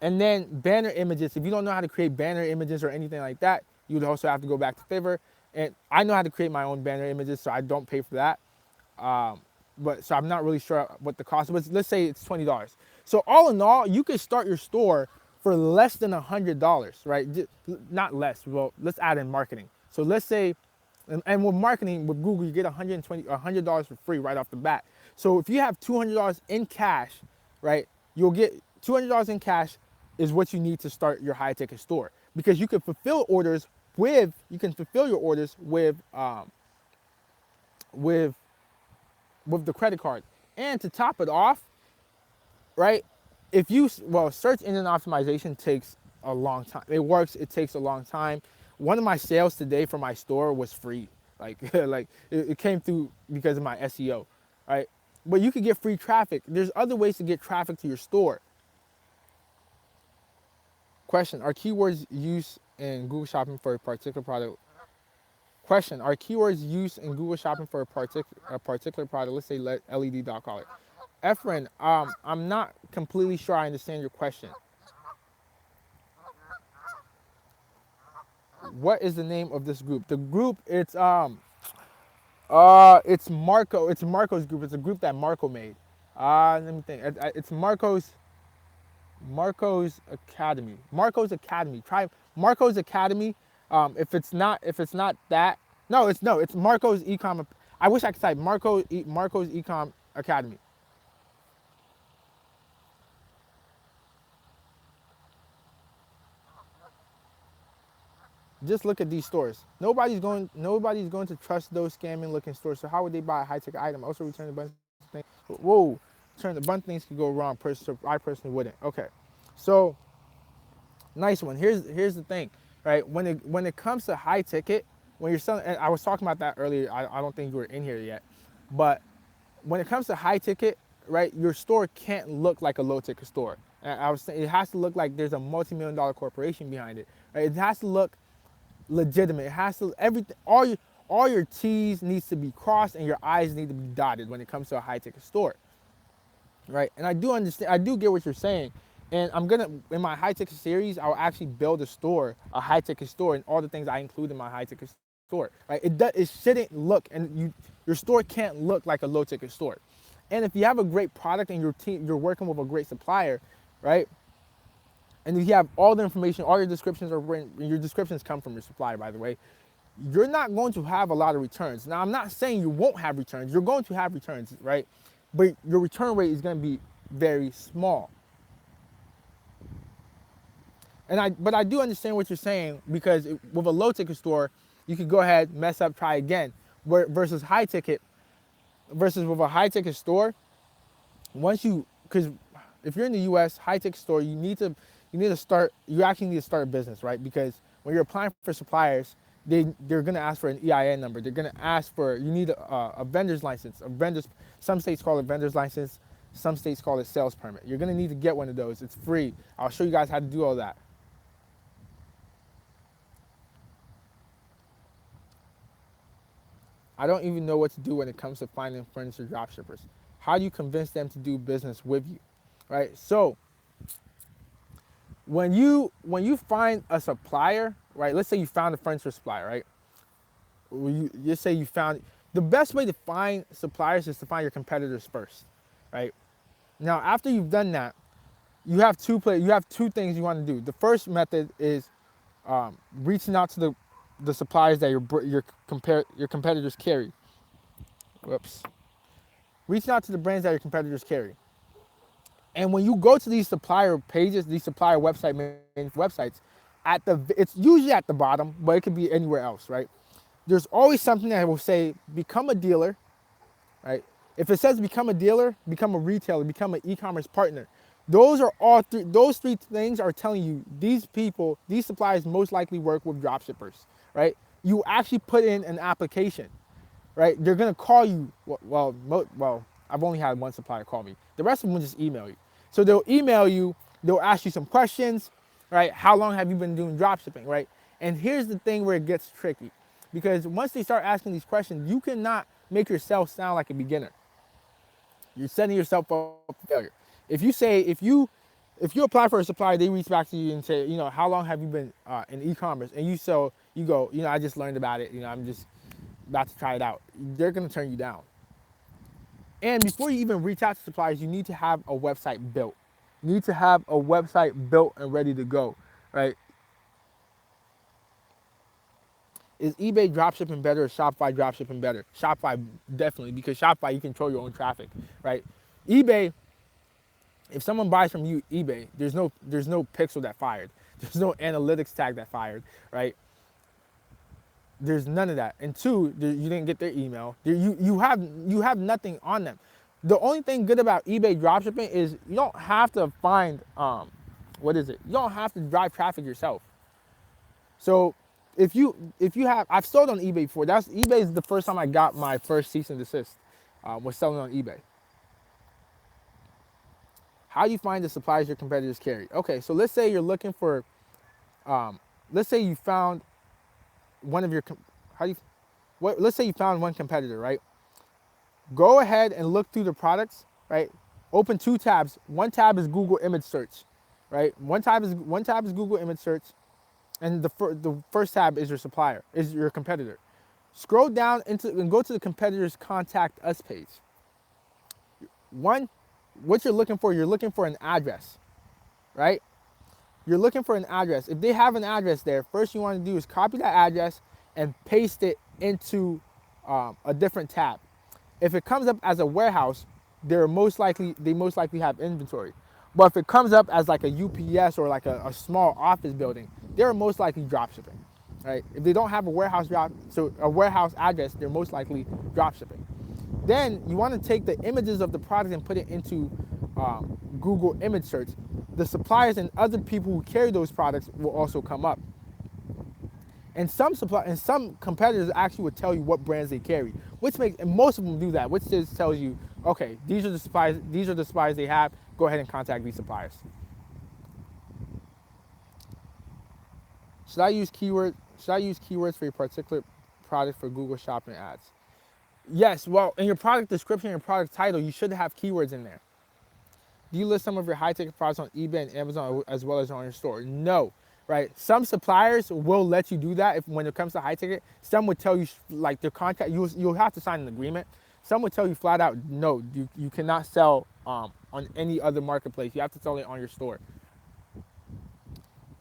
And then banner images. If you don't know how to create banner images or anything like that, you would also have to go back to Fiverr. And I know how to create my own banner images, so I don't pay for that. So I'm not really sure what the cost was. Let's say it's $20. So all in all, you can start your store for less than $100, right? Not less. Well, let's add in marketing. So let's say, and with marketing with Google, you get $100 for free right off the bat. So if you have $200 in cash, right? You'll get $200 in cash is what you need to start your high ticket store, because you can fulfill your orders with the credit card. And to top it off, right? Search engine optimization takes a long time. It works, it takes a long time. One of my sales today for my store was free. It came through because of my SEO, right? But you could get free traffic. There's other ways to get traffic to your store. Question, are keywords used in Google Shopping for a particular product? Are keywords used in Google Shopping for a particular product? Let's say LED dog collar. Efren, I'm not completely sure I understand your question. What is the name of this group? The group, it's Marco. It's Marco's group. It's a group that Marco made. Let me think. It's Marco's Academy. Marco's Academy. Try Marco's Academy. If it's not that, no, it's Marco's Ecom. I wish I could type Marco's Ecom Academy. Just look at these stores. Nobody's going to trust those scamming looking stores. So how would they buy a high ticket item? Also return a bunch of things. Whoa, turn a bunch of things could go wrong. So I personally wouldn't. Okay, so nice one. Here's the thing, right? When it comes to high ticket, when you're selling, and I was talking about that earlier. I don't think you were in here yet, but when it comes to high ticket, right, your store can't look like a low ticket store. And I was saying it has to look like there's a multi-million-dollar corporation behind it. Right? It has to look legitimate. It has to everything. All your T's needs to be crossed and your I's need to be dotted when it comes to a high ticket store, right? And I do understand. I do get what you're saying. And I'm gonna in my high ticket series, I'll actually build a high ticket store, and all the things I include in my high ticket store. Right? It shouldn't look, and your store can't look like a low ticket store. And if you have a great product and you're working with a great supplier, right? And if you have all the information, all your descriptions are written, your descriptions come from your supplier, by the way, you're not going to have a lot of returns. Now, I'm not saying you won't have returns. You're going to have returns, right? But your return rate is going to be very small. But I do understand what you're saying, because with a low ticket store, you could go ahead, mess up, try again. Versus with a high ticket store, because if you're in the U.S. high ticket store, you actually need to start a business, right? Because when you're applying for suppliers, they're gonna ask for an EIN number. They're gonna ask for, you need a vendor's license. Some states call it vendor's license. Some states call it sales permit. You're gonna need to get one of those. It's free. I'll show you guys how to do all that. I don't even know what to do when it comes to finding furniture dropshippers. How do you convince them to do business with you, right? So when you find a supplier, right? Let's say you found a furniture supplier, right? You say you found the best way to find suppliers is to find your competitors first, right? Now, after you've done that, you have two things you want to do. The first method is reaching out to the suppliers that your competitors carry. Whoops. Reaching out to the brands that your competitors carry. And when you go to these supplier pages, these supplier websites, it's usually at the bottom, but it could be anywhere else, right? There's always something that will say, become a dealer, right? If it says become a dealer, become a retailer, become an e-commerce partner, those three things are telling you these suppliers most likely work with dropshippers, right? You actually put in an application, right? They're gonna call you. Well, I've only had one supplier call me. The rest of them will just email you. So they'll email you. They'll ask you some questions, right? How long have you been doing dropshipping, right? And here's the thing where it gets tricky, because once they start asking these questions, you cannot make yourself sound like a beginner. You're setting yourself up for failure. If you apply for a supplier, they reach back to you and say, how long have you been in e-commerce? And you go, I just learned about it. I'm just about to try it out. They're gonna turn you down. And before you even reach out to suppliers, you need to have a website built. You need to have a website built and ready to go, right? Is eBay dropshipping better or Shopify dropshipping better? Shopify, definitely, because Shopify, you control your own traffic, right? eBay, if someone buys from you, eBay, there's no pixel that fired. There's no analytics tag that fired, right? There's none of that. And two, you didn't get their email. You have nothing on them. The only thing good about eBay dropshipping is you don't have to find You don't have to drive traffic yourself. So if you have, I've sold on eBay before. eBay is the first time I got my first cease and desist. Was selling on eBay. How do you find the suppliers your competitors carry? Okay, so let's say you're looking for, let's say you found one of your, let's say you found one competitor, right? Go ahead and look through the products, right? Open two tabs. One tab is Google image search, right? One tab is Google image search, and the first tab is your supplier, is your competitor. Scroll down and go to the competitor's contact us page. One, what you're looking for an address, right? You're looking for an address. If they have an address there, first you want to do is copy that address and paste it into a different tab. If it comes up as a warehouse, they most likely have inventory. But if it comes up as like a UPS or like a small office building, they're most likely dropshipping, right? If they don't have a warehouse address, they're most likely dropshipping. Then you want to take the images of the product and put it into Google image search. The suppliers and other people who carry those products will also come up. And some competitors actually would tell you what brands they carry, and most of them do that, which just tells you, okay, these are the suppliers they have. Go ahead and contact these suppliers. Should I use keywords for a particular product for Google Shopping ads? Yes. Well, in your product description, your product title, you should have keywords in there. Do you list some of your high-ticket products on eBay and Amazon as well as on your store? No, right? Some suppliers will let you do that when it comes to high-ticket. Some would tell you, like their contract, you'll have to sign an agreement. Some would tell you flat out, no, you cannot sell on any other marketplace. You have to sell it on your store.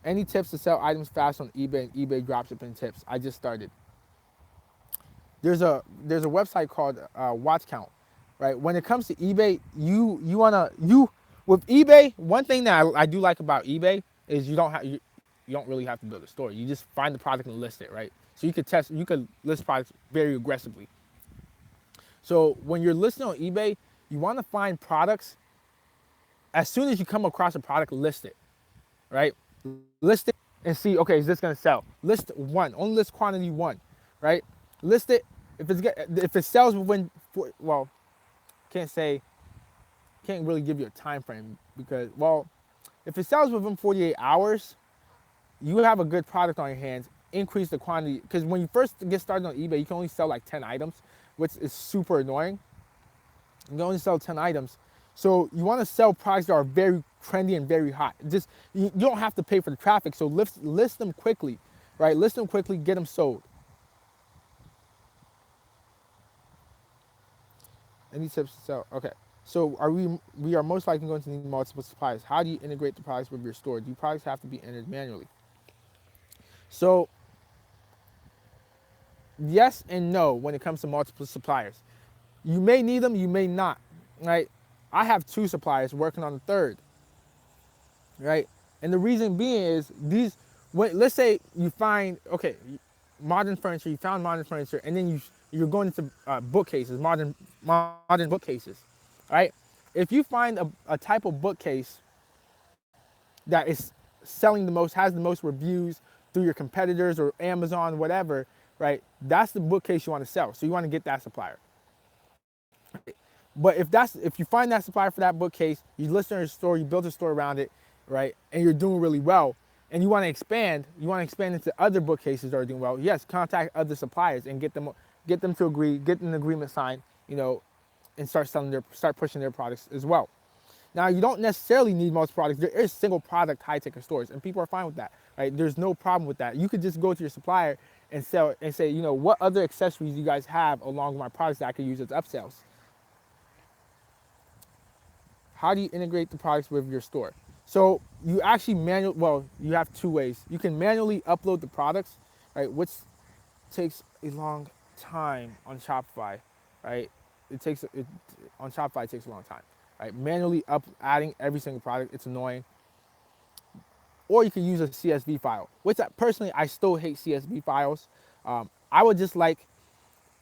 Any tips to sell items fast on eBay and eBay dropshipping tips? I just started. There's a website called Watch Count, right? When it comes to eBay, with eBay, one thing that I do like about eBay is you don't really have to build a store. You just find the product and list it, right? So you could list products very aggressively. So when you're listing on eBay, you want to find products. As soon as you come across a product, list it, right? List it and see, okay, is this gonna sell? List one, only list quantity one, right? List it. If it sells within, can't really give you a time frame because, if it sells within 48 hours, you have a good product on your hands. Increase the quantity, because when you first get started on eBay, you can only sell like 10 items, which is super annoying. You can only sell 10 items. So you want to sell products that are very trendy and very hot. Just you don't have to pay for the traffic, so list them quickly, right? List them quickly, get them sold. Any tips to sell? Okay. So we are most likely going to need multiple suppliers. How do you integrate the products with your store? Do products have to be entered manually? So yes and no when it comes to multiple suppliers. You may need them, you may not, right? I have 2 suppliers working on the third, right? And the reason being is let's say you find, okay, modern furniture, you found modern furniture, and then you're going into bookcases, modern bookcases, right? If you find a type of bookcase that is selling the most, has the most reviews through your competitors or Amazon, whatever, right? That's the bookcase you want to sell. So you want to get that supplier. But if you find that supplier for that bookcase, you list it in your store, you build a store around it, right? And you're doing really well, and you want to expand into other bookcases that are doing well. Yes, contact other suppliers and get them to agree, get an agreement signed, and start pushing their products as well. Now, you don't necessarily need most products. There is single product high ticket stores, and people are fine with that, right? There's no problem with that. You could just go to your supplier and sell and say, what other accessories you guys have along with my products that I could use as upsells. How do you integrate the products with your store? So you actually you have 2 ways. You can manually upload the products, right, which takes a long time on Shopify, right? On Shopify, it takes a long time, right? Manually adding every single product, it's annoying. Or you can use a CSV file, which personally, I still hate CSV files. I would just like,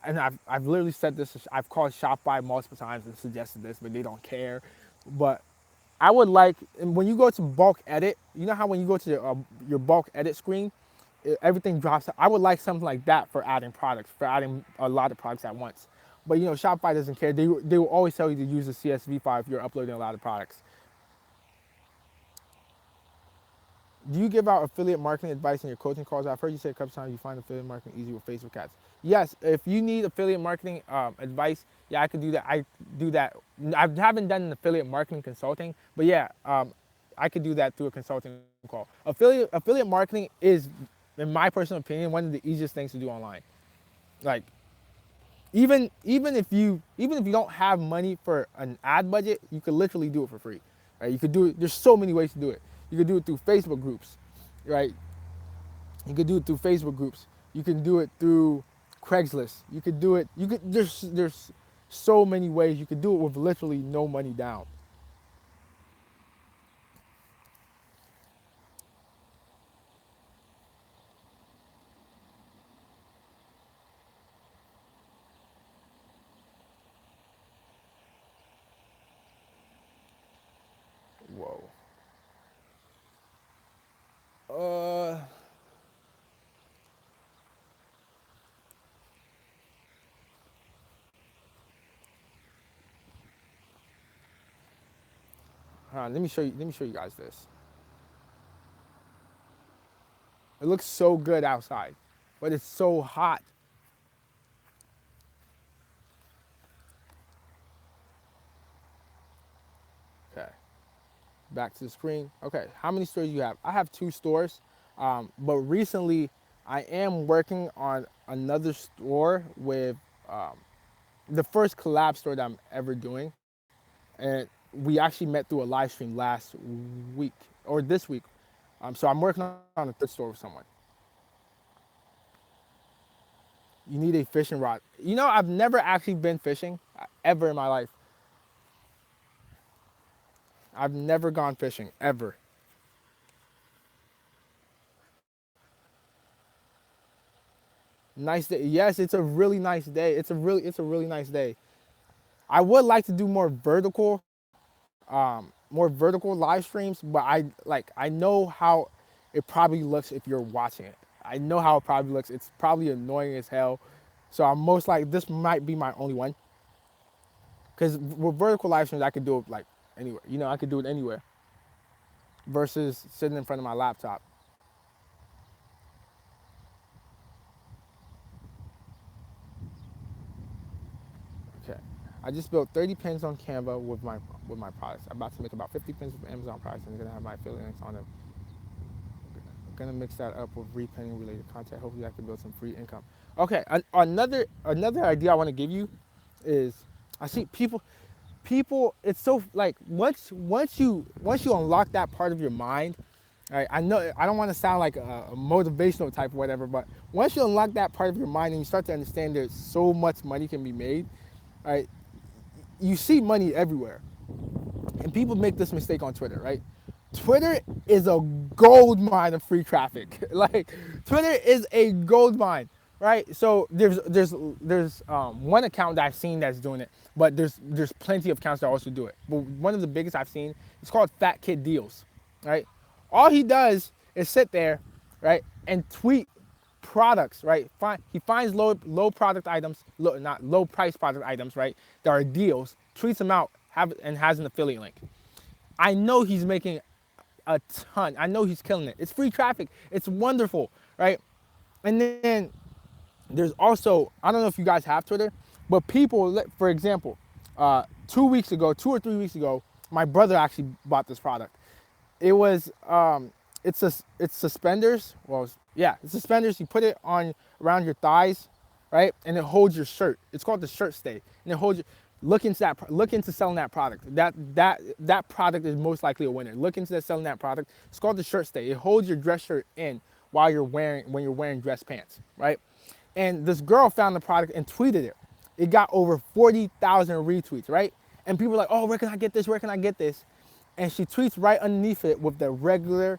and I've literally said this, I've called Shopify multiple times and suggested this, but they don't care. But I would like, when you go to bulk edit, you know how when you go to your bulk edit screen, everything drops. I would like something like that for adding a lot of products at once. But Shopify doesn't care. They will always tell you to use a CSV file if you're uploading a lot of products. Do you give out affiliate marketing advice in your coaching calls? I've heard you say a couple times you find affiliate marketing easy with Facebook ads. Yes, if you need affiliate marketing advice, yeah, I could do that. I do that. I haven't done an affiliate marketing consulting, but yeah, I could do that through a consulting call. Affiliate marketing is, in my personal opinion, one of the easiest things to do online. Like even if you don't have money for an ad budget, you could literally do it for free. Right? You could do it. There's so many ways to do it. You could do it through Facebook groups, right? You could do it through Facebook groups. You can do it through Craigslist. You could do it. You could. There's so many ways you could do it with literally no money down. Whoa. Uh. Let me show you. Let me show you guys this. It looks so good outside, but it's so hot. Okay. Back to the screen. Okay, how many stores do you have? I have 2 stores, but recently I am working on another store with the first collab store that I'm ever doing, and we actually met through a live stream last week or this week. So I'm working on a third store with someone. You need a fishing rod. You know, I've never actually been fishing ever in my life. I've never gone fishing ever. Nice day. Yes, it's a really nice day. It's a really nice day. I would like to do more vertical live streams, but I know how it probably looks if you're watching it. I know how it probably looks. It's probably annoying as hell. So I'm most like this might be my only one. Because with vertical live streams, I could do it like anywhere. You know, I could do it anywhere. Versus sitting in front of my laptop. Okay. I just built 30 pins on Canva with my products. I'm about to make about 50 pins with Amazon products, and I'm gonna have my affiliate links on them. I'm gonna mix that up with repinning related content. Hopefully, I can build some free income. Okay. Another idea I want to give you is I see people. It's so like once you unlock that part of your mind. Right, I know I don't want to sound like a motivational type or whatever, but once you unlock that part of your mind and you start to understand there's so much money can be made, right? You see money everywhere. And people make this mistake on Twitter, right? Twitter is a gold mine of free traffic. Like Twitter is a gold mine, right? So there's one account that I've seen that's doing it, but there's plenty of accounts that also do it. But one of the biggest I've seen, it's called Fat Kid Deals, right? All he does is sit there, right, and tweet products, right? He finds low product items, not low price product items, right, that are deals, tweets them out, and has an affiliate link. I know he's making a ton. I know he's killing it. It's free traffic. It's wonderful, right? And then there's also, I don't know if you guys have Twitter, but people, for example, 2 or 3 weeks ago, my brother actually bought this product. It was it's suspenders. Well, yeah, it's suspenders. You put it on around your thighs, right, and it holds your shirt. It's called the shirt stay, and it holds your. Look into selling that product. That product is most likely a winner. Look into selling that product. It's called the shirt stay. It holds your dress shirt in when you're wearing dress pants, right? And this girl found the product and tweeted it. It got over 40,000 retweets, right? And people were like, "Oh, where can I get this? Where can I get this?" And she tweets right underneath it with the regular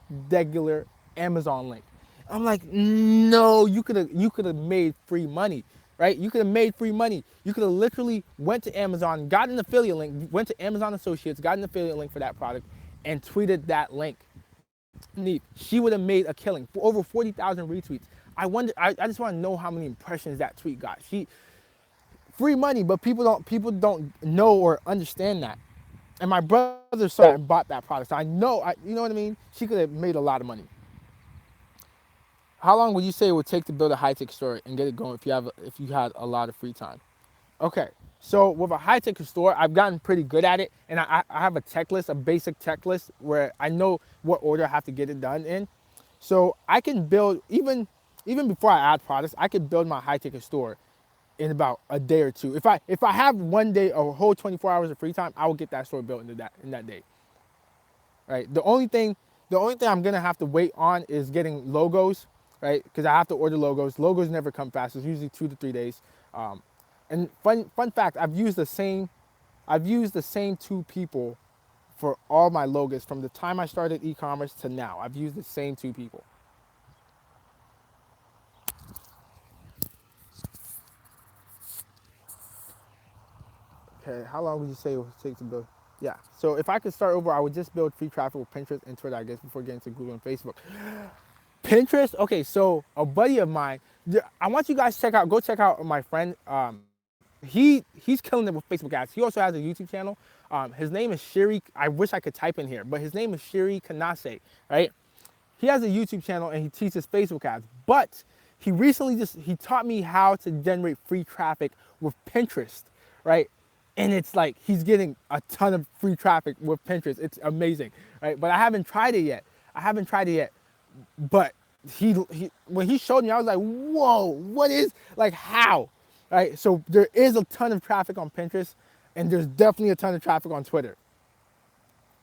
Amazon link. I'm like, no, you could have made free money, right? You could have made free money. You could have literally went to Amazon, got an affiliate link, went to Amazon Associates, got an affiliate link for that product, and tweeted that link. She would have made a killing for over 40,000 retweets. I just want to know how many impressions that tweet got. Free money, but people don't know or understand that. And my brother saw it and bought that product. So you know what I mean? She could have made a lot of money. How long would you say it would take to build a high-tech store and get it going if you had a lot of free time? Okay, so with a high-tech store, I've gotten pretty good at it, and I have a checklist, a basic checklist where I know what order I have to get it done in. So I can build even before I add products, I can build my high-tech store in about a day or two. If I have one day, a whole 24 hours of free time, I will get that store built in that day. Right. The only thing I'm gonna have to wait on is getting logos, right? Because I have to order logos. Logos never come fast. It's usually 2 to 3 days. Um, and fun fact, I've used the same two people for all my logos from the time I started e-commerce to now. I've used the same two people. Okay, how long would you say it would take to build? Yeah. So if I could start over, I would just build free traffic with Pinterest and Twitter, I guess, before getting to Google and Facebook. Pinterest. Okay, so a buddy of mine. I want you guys to go check out my friend. He's killing it with Facebook ads. He also has a YouTube channel. His name is Shiri. I wish I could type in here, but his name is Shiri Kanase. Right? He has a YouTube channel and he teaches Facebook ads. But he taught me how to generate free traffic with Pinterest. Right? And it's like he's getting a ton of free traffic with Pinterest. It's amazing, right? But I haven't tried it yet. But he when he showed me, I was like, whoa, what is, like, how? Right? So there is a ton of traffic on Pinterest, and there's definitely a ton of traffic on Twitter.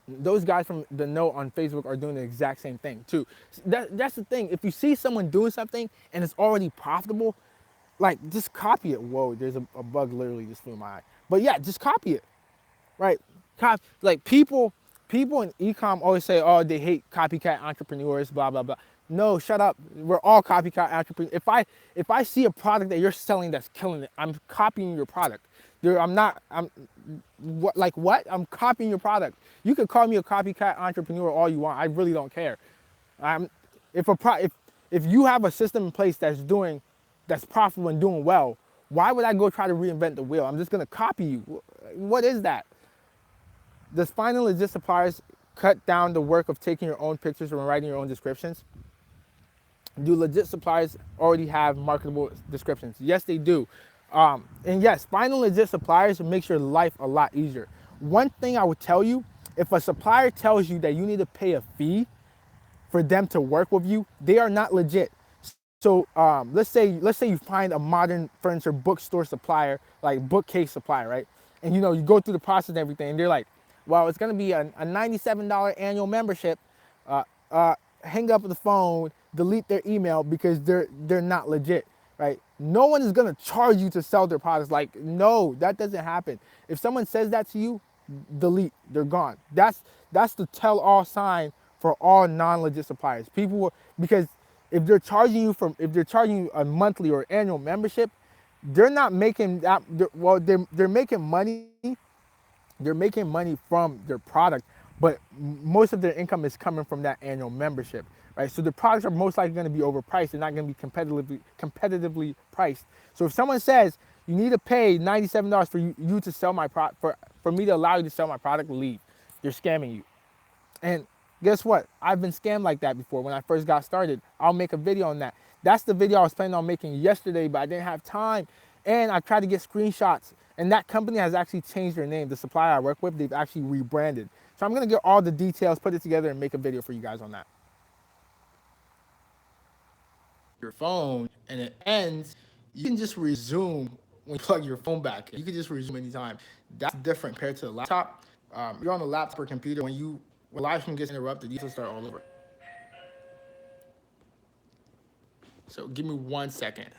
Those guys from the Know on Facebook are doing the exact same thing too. That's the thing. If you see someone doing something and it's already profitable, like, just copy it. Whoa, there's a bug literally just flew my eye. But yeah, just copy it, right? Like, people in ecom always say, oh, they hate copycat entrepreneurs, blah blah blah. No, shut up. We're all copycat entrepreneurs. If I see a product that you're selling that's killing it, I'm copying your product. What? I'm copying your product. You can call me a copycat entrepreneur all you want. I really don't care. I'm if a pro if you have a system in place that's profitable and doing well, why would I go try to reinvent the wheel? I'm just gonna copy you. What is that? Does finding legit suppliers cut down the work of taking your own pictures and writing your own descriptions? Do legit suppliers already have marketable descriptions? Yes, they do. And yes, finding legit suppliers makes your life a lot easier. One thing I would tell you, if a supplier tells you that you need to pay a fee for them to work with you, they are not legit. So let's say you find a modern furniture bookstore supplier, like bookcase supplier, right? And you go through the process and everything, and they're like, well, it's gonna be a $97 annual membership. Uh, Hang up the phone, delete their email because they're not legit, right? No one is gonna charge you to sell their products. Like, no, that doesn't happen. If someone says that to you, delete. They're gone. That's the tell-all sign for all non-legit suppliers. Because if they're charging you a monthly or annual membership, they're not making that. They're making money. They're making money from their product, but most of their income is coming from that annual membership, right? So the products are most likely going to be overpriced. They're not going to be competitively priced. So if someone says you need to pay $97 for you to sell my product, for me to allow you to sell my product, leave. They're scamming you. And guess what? I've been scammed like that before. When I first got started, I'll make a video on that. That's the video I was planning on making yesterday, but I didn't have time. And I tried to get screenshots. And that company has actually changed their name. The supplier I work with, they've actually rebranded. So I'm gonna get all the details, put it together, and make a video for you guys on that. Your phone and it ends, you can just resume when you plug your phone back. You can just resume anytime. That's different compared to the laptop. You're on the laptop or computer, when live stream gets interrupted, you have to start all over. So give me 1 second.